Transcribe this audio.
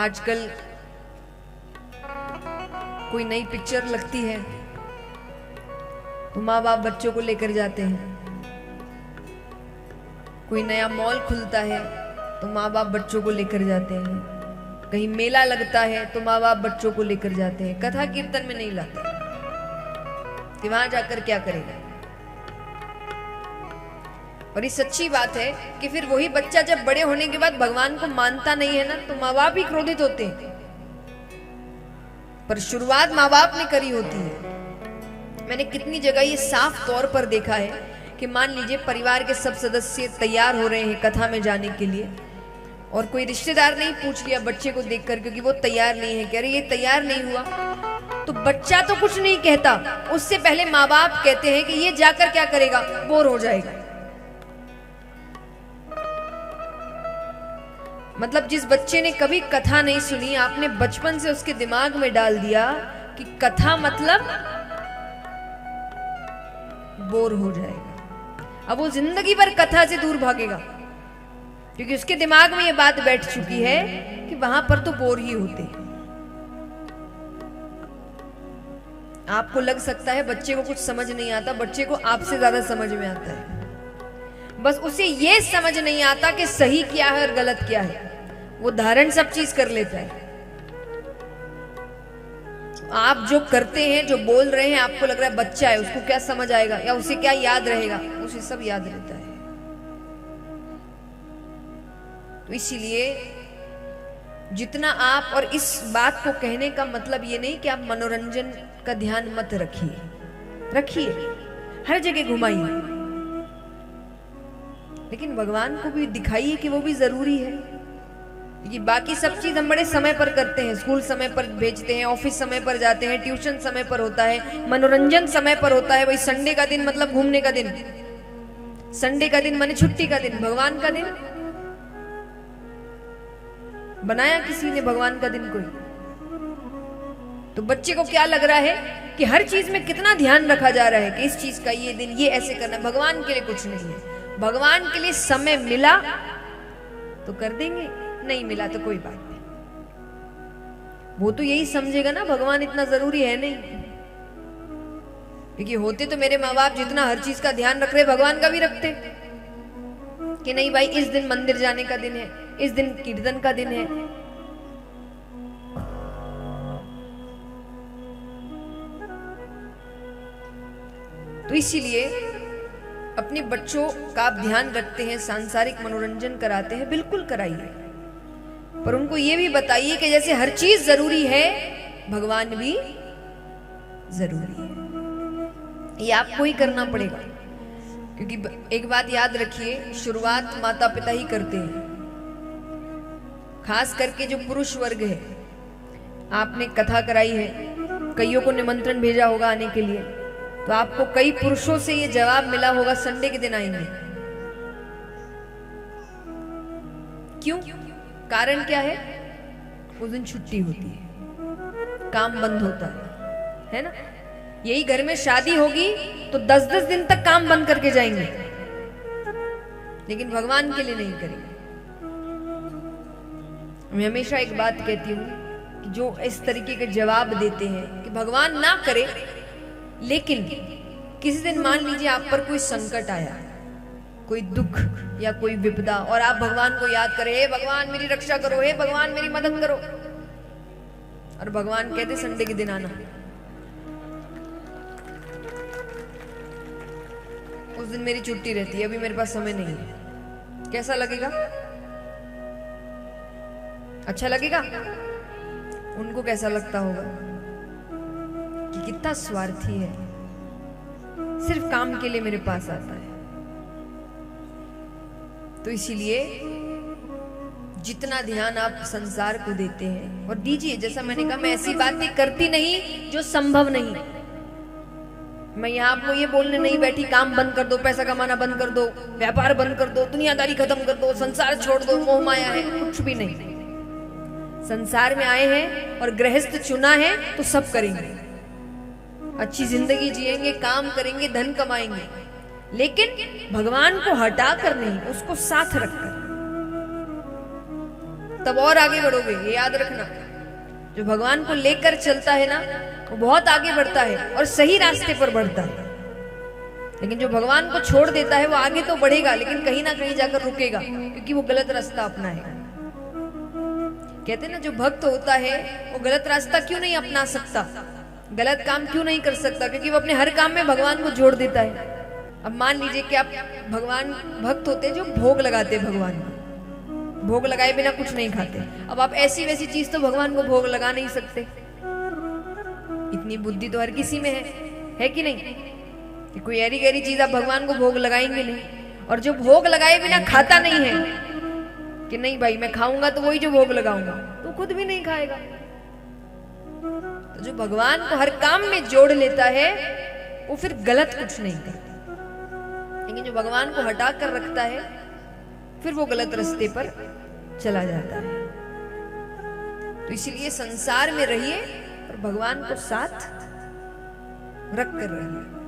आजकल कोई नई पिक्चर लगती है तो माँ बाप बच्चों को लेकर जाते हैं, कोई नया मॉल खुलता है तो माँ बाप बच्चों को लेकर जाते हैं, कहीं मेला लगता है तो माँ बाप बच्चों को लेकर जाते हैं। कथा कीर्तन में नहीं लाते कि वहां जाकर क्या करेगा। और ये सच्ची बात है कि फिर वही बच्चा जब बड़े होने के बाद भगवान को मानता नहीं है ना, तो माँ बाप ही क्रोधित होते हैं। पर शुरुआत माँ बाप ने करी होती है। मैंने कितनी जगह ये साफ तौर पर देखा है कि मान लीजिए परिवार के सब सदस्य तैयार हो रहे हैं कथा में जाने के लिए, और कोई रिश्तेदार नहीं पूछ लिया बच्चे को देखकर क्योंकि वो तैयार नहीं है, कह रहे ये तैयार नहीं हुआ, तो बच्चा तो कुछ नहीं कहता, उससे पहले माँ बाप कहते हैं कि ये जाकर क्या करेगा, बोर हो जाएगा। मतलब जिस बच्चे ने कभी कथा नहीं सुनी, आपने बचपन से उसके दिमाग में डाल दिया कि कथा मतलब बोर हो जाएगा। अब वो जिंदगी भर कथा से दूर भागेगा क्योंकि उसके दिमाग में ये बात बैठ चुकी है कि वहां पर तो बोर ही होते हैं। आपको लग सकता है बच्चे को कुछ समझ नहीं आता, बच्चे को आपसे ज्यादा समझ में आता है। बस उसे ये समझ नहीं आता कि सही क्या है और गलत क्या है। वो धारण सब चीज कर लेता है। आप जो करते हैं, जो बोल रहे हैं, आपको लग रहा है बच्चा है, उसको क्या समझ आएगा या उसे क्या याद रहेगा, उसे सब याद रहता है। तो इसीलिए जितना आप, और इस बात को कहने का मतलब ये नहीं कि आप मनोरंजन का ध्यान मत रखिए, रखिए, हर जगह घुमाइए, लेकिन भगवान को भी दिखाइए कि वो भी जरूरी है। ये बाकी सब चीज हम बड़े समय पर करते हैं, स्कूल समय पर भेजते हैं, ऑफिस समय पर जाते हैं, ट्यूशन समय पर होता है, मनोरंजन समय पर होता है। वही संडे का दिन मतलब घूमने का दिन, संडे का दिन माने छुट्टी का दिन, भगवान का दिन बनाया किसी ने भगवान का दिन कोई? तो बच्चे को क्या लग रहा है कि हर चीज में कितना ध्यान रखा जा रहा है कि इस चीज का ये दिन ये ऐसे करना। भगवान के लिए कुछ नहीं है। भगवान के लिए समय मिला तो कर देंगे, नहीं मिला तो कोई बात नहीं। वो तो यही समझेगा ना भगवान इतना जरूरी है नहीं, क्योंकि होते तो मेरे माँ बाप जितना हर चीज का ध्यान रख रहे भगवान का भी रखते कि नहीं भाई इस दिन मंदिर जाने का दिन है, इस दिन कीर्तन का दिन है। तो इसीलिए अपने बच्चों का आप ध्यान रखते हैं, सांसारिक मनोरंजन कराते हैं, बिल्कुल कराइए, पर उनको ये भी बताइए कि जैसे हर चीज जरूरी है भगवान भी जरूरी है। ये आपको ही करना पड़ेगा, क्योंकि एक बात याद रखिए, शुरुआत माता पिता ही करते हैं। खास करके जो पुरुष वर्ग है, आपने कथा कराई है, कईयों को निमंत्रण भेजा होगा आने के लिए, तो आपको कई पुरुषों से ये जवाब मिला होगा संडे के दिन आएंगे। क्यों? कारण क्या है? उस दिन छुट्टी होती है, काम बंद होता है ना? यही घर में शादी होगी तो 10-10 दिन तक काम बंद करके जाएंगे, लेकिन भगवान के लिए नहीं करेंगे। मैं हमेशा एक बात कहती हूँ कि जो इस तरीके के जवाब देते हैं कि भगवान ना करे, लेकिन किसी दिन मान लीजिए आप पर कोई संकट आया, कोई दुख या कोई विपदा, और आप भगवान को याद करें, हे भगवान मेरी रक्षा करो, हे भगवान मेरी मदद करो, और भगवान कहते संडे के दिन आना, उस दिन मेरी छुट्टी रहती है, अभी मेरे पास समय नहीं है। कैसा लगेगा? अच्छा लगेगा? उनको कैसा लगता होगा कि कितना स्वार्थी है, सिर्फ काम के लिए मेरे पास आता है। तो इसीलिए जितना ध्यान आप संसार को देते हैं, और दीजिए, जैसा मैंने कहा, मैं ऐसी बातें करती नहीं जो संभव नहीं। मैं यहाँ आपको ये बोलने नहीं बैठी काम बंद कर दो, पैसा कमाना बंद कर दो, व्यापार बंद कर दो, दुनियादारी खत्म कर दो, संसार छोड़ दो, मोह माया है, कुछ भी नहीं। संसार में आए हैं और गृहस्थ चुना है तो सब करेंगे, अच्छी जिंदगी जिएंगे, काम करेंगे, धन कमाएंगे, लेकिन भगवान को हटा कर नहीं, उसको साथ रखकर। तब और आगे बढ़ोगे, ये याद रखना। जो भगवान को लेकर चलता है ना, वो बहुत आगे बढ़ता है और सही रास्ते पर बढ़ता है। लेकिन जो भगवान को छोड़ देता है वो आगे तो बढ़ेगा लेकिन कहीं ना कहीं जाकर रुकेगा, क्योंकि वो गलत रास्ता अपनाएगा। कहते हैं ना, जो भक्त होता है वो गलत रास्ता क्यों नहीं अपना सकता, गलत काम क्यों नहीं कर सकता, क्योंकि वो अपने हर काम में भगवान को जोड़ देता है। अब मान लीजिए कि आप भगवान भक्त होते हैं जो भोग लगाते हैं भगवान को, भोग लगाए बिना कुछ नहीं खाते। अब आप ऐसी वैसी चीज तो भगवान को भोग लगा नहीं सकते, इतनी बुद्धि तो हर किसी में है कि नहीं, कि कोई ऐरी गहरी चीज आप भगवान को भोग लगाएंगे नहीं। और जो भोग लगाए बिना खाता नहीं है कि नहीं भाई मैं खाऊंगा तो वही जो भोग लगाऊंगा, तो खुद भी नहीं खाएगा। तो जो भगवान को हर काम में जोड़ लेता है वो फिर गलत कुछ नहीं करता, लेकिन जो भगवान को हटा कर रखता है फिर वो गलत रास्ते पर चला जाता है। तो इसीलिए संसार में रहिए और भगवान को साथ रख कर रहिए।